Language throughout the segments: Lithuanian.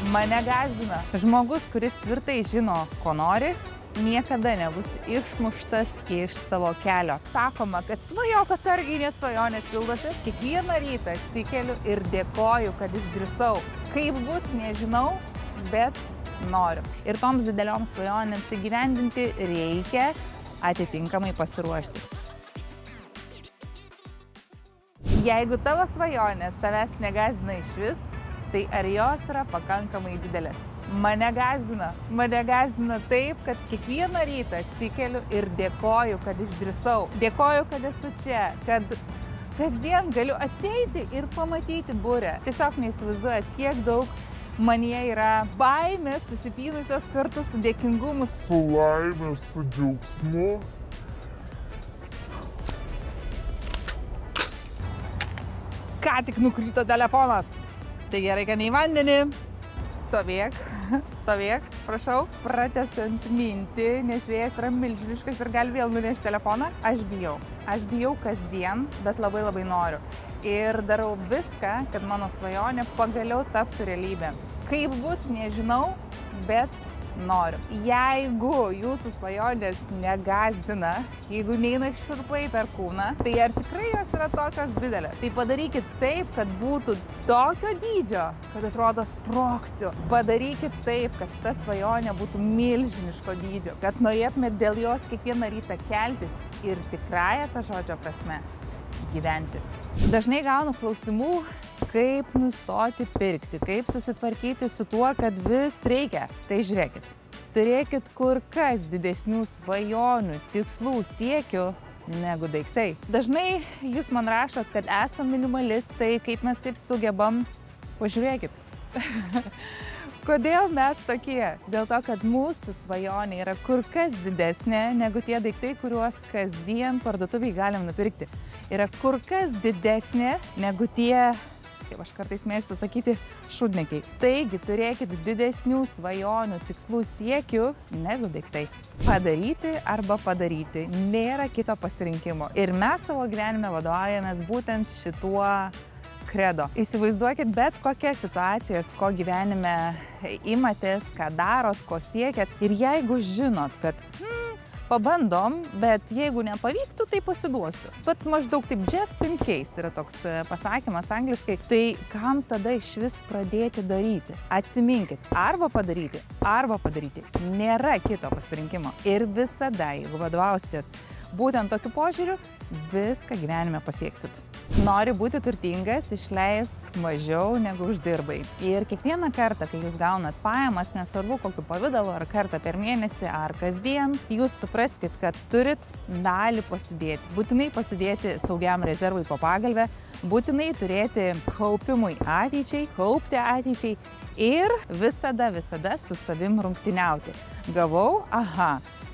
Mane gąsdina. Žmogus, kuris tvirtai žino, ko nori, niekada nebus išmuštas iš savo kelio. Sakoma, kad svajok atsargiai, nes svajonės pildosi. Kiekvieną rytą atsikeliu ir dėkoju, kad išdrįsau. Kaip bus, nežinau, bet noriu. Ir toms didelioms svajonėms įgyvendinti reikia atitinkamai pasiruošti. Jeigu tavo svajonės tavęs negąsdina išvis, tai ar jos yra pakankamai didelės? Mane gąsdina taip, kad kiekvieną rytą atsikeliu ir dėkoju, kad išdrįsau. Dėkoju, kad esu čia, kad kasdien galiu ateiti ir pamatyti burę. Tiesiog neįsivaizduojat, kiek daug manyje yra baimės susipynusios kartu su dėkingumu. Su laime, su džiaugsmu. Ką tik nukrito telefonas. Tai gerai, kad ne į vandenį. Stovėk, prašau, pratęsiant mintį, nes vėjas yra milžiniškas ir gali vėl nunešti telefoną. Aš bijau kasdien, bet labai noriu. Ir darau viską, kad mano svajonė pagaliau taptų realybė. Kaip bus, nežinau, bet noriu. Jeigu jūsų svajonės negąsdina, jeigu neina šiurpai per kūną, tai ar tikrai jos yra tokios didelės? Tai padarykit taip, kad būtų tokio dydžio, kad atrodo sprogsiu. Padarykit taip, kad ta svajonė būtų milžiniško dydžio, kad norėtumėt dėl jos kiekvieną rytą keltis ir tikrąja ta žodžio prasme gyventi. Dažnai gaunu klausimų, kaip nustoti pirkti, kaip susitvarkyti su tuo, kad vis reikia. Tai žiūrėkit, turėkit kur kas didesnių svajonių, tikslų, siekių negu daiktai. Dažnai jūs man rašot, kad esam minimalistai, kaip mes taip sugebam. Pažiūrėkit. Kodėl mes tokie? Dėl to, kad mūsų svajonė yra kur kas didesnė negu tie daiktai, kuriuos kasdien parduotuvėj galim nupirkti. Yra kur kas didesnė negu tie, kaip aš kartais mėgstu sakyti, šūdniekiai. Taigi turėkit didesnių svajonių, tikslų, siekių negu daiktai. Padaryti arba padaryti. Nėra kito pasirinkimo. Ir mes savo gyvenime vadovaujamės būtent šituo kredo. Įsivaizduokit bet kokias situacijas, ko gyvenime imatės, ką darot, ko siekiat. Ir jeigu žinot, kad pabandom, bet jeigu nepavyktų, tai pasiduosiu. Bet maždaug taip just in case yra toks pasakymas angliškai. Tai kam tada iš vis pradėti daryti? Atsiminkit, arba padaryti. Nėra kito pasirinkimo. Ir visada, jeigu vadovausitės būtent tokiu požiūriu, viską gyvenime pasieksit. Nori būti turtingas, išleisk mažiau negu uždirbai. Ir kiekvieną kartą, kai jūs gaunat pajamas, nesvarbu kokiu pavidalu, ar kartą per mėnesį, ar kasdien, jūs supraskit, kad turit dalį pasidėti. Būtinai pasidėti saugiam rezervui po pagalvę, būtinai turėti kaupimui ateičiai, kaupti ateičiai ir visada su savim rungtyniauti. Gavau,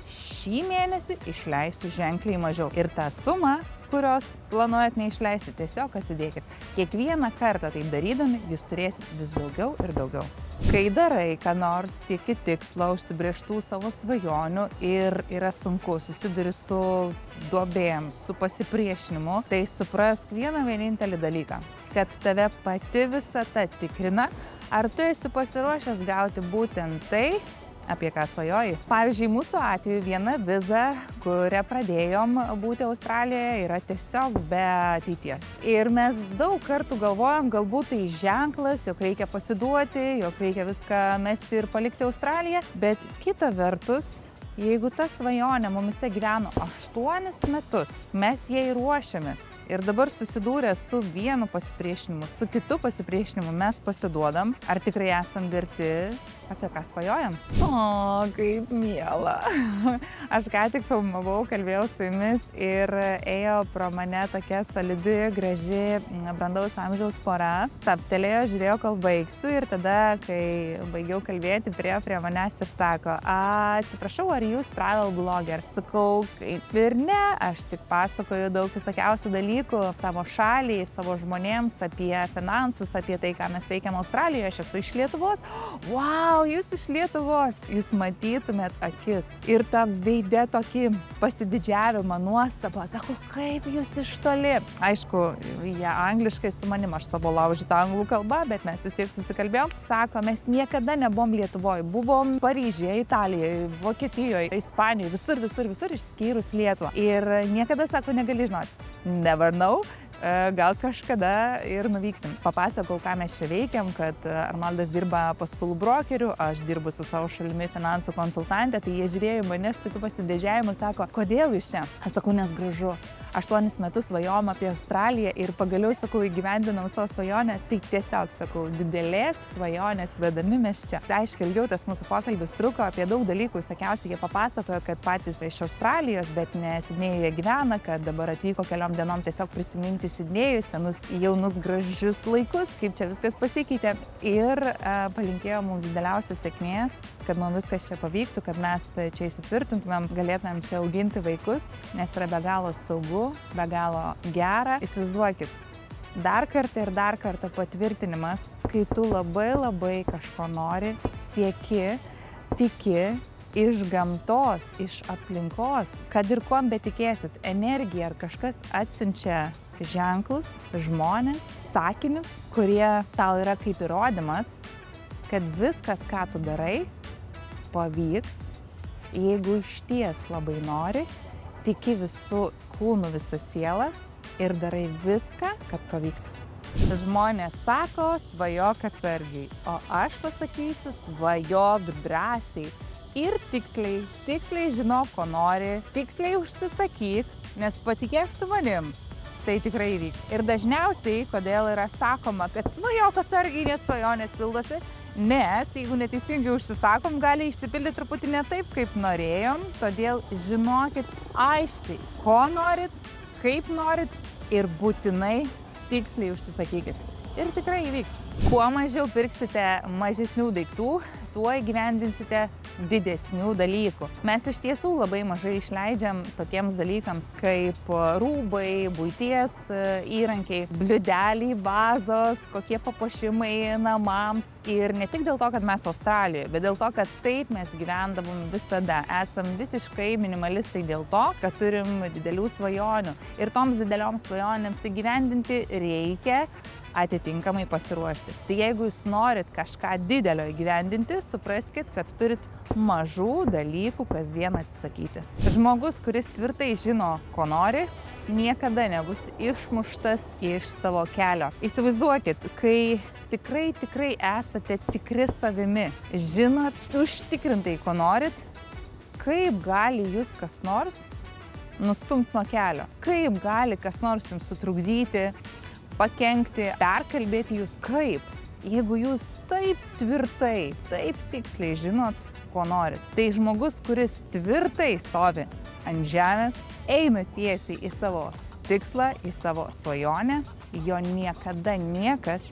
šį mėnesį išleisiu ženkliai mažiau. Ir tą sumą, kurios planuojat neišleisti, tiesiog atsidėkit. Kiekvieną kartą taip darydami, jūs turėsit vis daugiau ir daugiau. Kai darai, ką nors, sieki tikslo, užsibrėžtų savo svajonių ir yra sunku, susiduri su duobėm, su pasipriešinimu, tai suprask vieną vienintelį dalyką, kad tave pati visata tikrina, ar tu esi pasiruošęs gauti būtent tai, apie ką svajoji. Pavyzdžiui, mūsų atveju viena viza, kurią pradėjom būti Australijoje, yra tiesiog be ateities. Ir mes daug kartų galvojom, galbūt tai ženklas, jog reikia pasiduoti, jog reikia viską mesti ir palikti Australiją. Bet kita vertus, jeigu ta svajonė mumise gyveno 8 metus, mes jai ruošiamės. Ir dabar susidūrę su vienu pasipriešinimu, su kitu pasipriešinimu mes pasiduodam. Ar tikrai esam verti, apie ką svajojam? O, kaip miela. Aš ką tik filmavau, kalbėjau su jumis ir ėjo pro mane tokia solidi, graži, brandaus amžiaus pora. Stabtelėjo, žiūrėjo, kol baigsiu ir tada, kai baigiau kalbėti, priėjo prie manęs ir sako, atsiprašau, ar jūs travel blogger? Sakau, kaip ir ne, aš tik pasakoju daug visokiausių dalykų savo šaliai, savo žmonėms, apie finansus, apie tai, ką mes veikiam Australijoje. Aš esu iš Lietuvos. Wow, jūs iš Lietuvos. Jūs matytumėt akis. Ir tą veidę tokį pasididžiavimą, nuostabą. Sako, kaip jūs iš toli. Aišku, jie angliškai su manim, aš savo laužytą anglų kalbą, bet mes vis tiek susikalbėjom. Sako, mes niekada nebuvom Lietuvoje. Buvom Paryžiuje, Italijoje, Vokietijoje, Ispanijoje, visur išskyrus Lietuvą. Ir niekada, sako, negali žinoti. Never know. Gal kažkada ir nuvyksim. Papasakau, ką mes čia veikiam, kad Arnoldas dirba paskolų brokeriu, aš dirbu su savo šalimi finansų konsultantė, tai jie žiūrėjo mane su tokiu pasidėžiavimu, sako, kodėl jūs čia? Aš sakau, nes gražu. 8 metus svajojom apie Australiją ir pagaliau, sakau, įgyvendinam savo svajonę, tai tiesiog, sakau, didelės svajonės vedami mes čia. Tai aiškiai, ilgiau tas mūsų pokalbis truko, apie daug dalykų, sakiausiai, jie papasakojo, kad patys iš Australijos, bet ne Sidnėjuje gyvena, kad dabar atvyko keliom dienom tiesiog prisiminti Sidnėjų, senus jaunus gražius laikus, kaip čia viskas pasikeitė. Ir palinkėjo mums dideliausios sėkmės, kad mums viskas čia pavyktų, kad mes čia įsitvirtintumėm, galėtumėm čia auginti vaikus, nes yra be galo saugu, be galo gera. Įsivaizduokit, dar kartą patvirtinimas, kai tu labai kažko nori, sieki, tiki, iš gamtos, iš aplinkos, kad ir kuom betikėsit, energija ar kažkas atsiunčia ženklus, žmonės, sakinius, kurie tau yra kaip įrodymas, kad viskas, ką tu darai, pavyks, jeigu išties labai nori, tiki visų kūnų, visą sielą ir darai viską, kad pavyktų. Žmonės sako, svajok atsargiai, o aš pasakysiu, svajok drąsiai ir tiksliai žinok, ko nori, tiksliai užsisakyk, nes patikėk tu manim, tai tikrai įvyks. Ir dažniausiai, kodėl yra sakoma, kad svajok atsargiai, nes svajonės pildosi, nes jeigu neteisingai užsisakom, gali išsipildyti truputį ne taip, kaip norėjom, todėl žinokit aiškiai, ko norit, kaip norit ir būtinai tiksliai užsisakykit. Ir tikrai įvyks. Kuo mažiau pirksite mažesnių daiktų, tuo įgyvendinsite didesnių dalykų. Mes iš tiesų labai mažai išleidžiam tokiems dalykams kaip rūbai, buities įrankiai, bliūdeliai, vazos, kokie papuošimai namams. Ir ne tik dėl to, kad mes Australijoje, bet dėl to, kad taip mes gyvendavom visada. Esam visiškai minimalistai dėl to, kad turim didelių svajonių. Ir toms didelioms svajonėms įgyvendinti reikia atitinkamai pasiruošti. Tai jeigu jūs norit kažką didelio įgyvendinti, supraskit, kad turit mažų dalykų kasdien atsisakyti. Žmogus, kuris tvirtai žino, ko nori, niekada nebus išmuštas iš savo kelio. Įsivaizduokit, kai tikrai esate tikri savimi, žinot užtikrintai, ko norit, kaip gali jūs kas nors nustumti nuo kelio? Kaip gali kas nors jums sutrukdyti, pakenkti, perkalbėti jūs kaip, jeigu jūs taip tvirtai, taip tiksliai žinot, ko norit. Tai žmogus, kuris tvirtai stovi ant žemės, eina tiesiai į savo tikslą, į savo svajonę, jo niekada niekas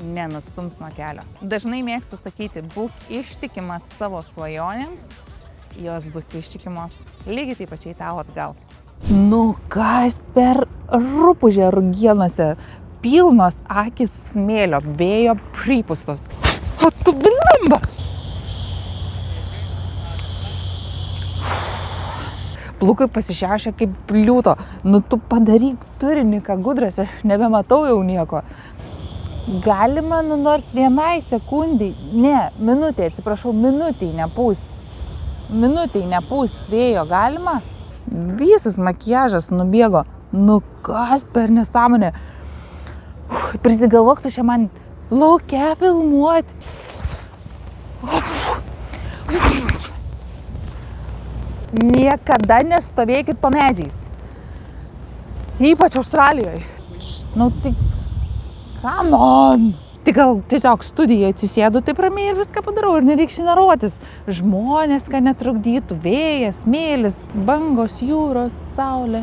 nenustums nuo kelio. Dažnai mėgstu sakyti, būk ištikimas savo svajonėms, jos bus ištikimos lygiai taip pačiai tau atgal. Nu kas per rupūžę rugienose, pilnos akis smėlio, vėjo pripūstos. O tu blimba! Plaukai pasišiaušia kaip liūto. Nu tu padaryk turinį, ką gudras, aš nebematau jau nieko. Galima nors vienai sekundai, minutei nepūst. Minutei nepūst vėjo galima? Visas makiažas nubėgo. Nu kas per nesąmonė? Prisigalvok tu čia man lauke filmuot. Niekada nestovėkit po medžiais. Ypač Australijoje. Nu tai, come on! Tai gal tiesiog studijoje atsisėdu taip ramiai ir viską padarau ir nereiks šinaruotis. Žmonės, kad netrukdytų, vėjas, smėlis, bangos, jūros, saulė.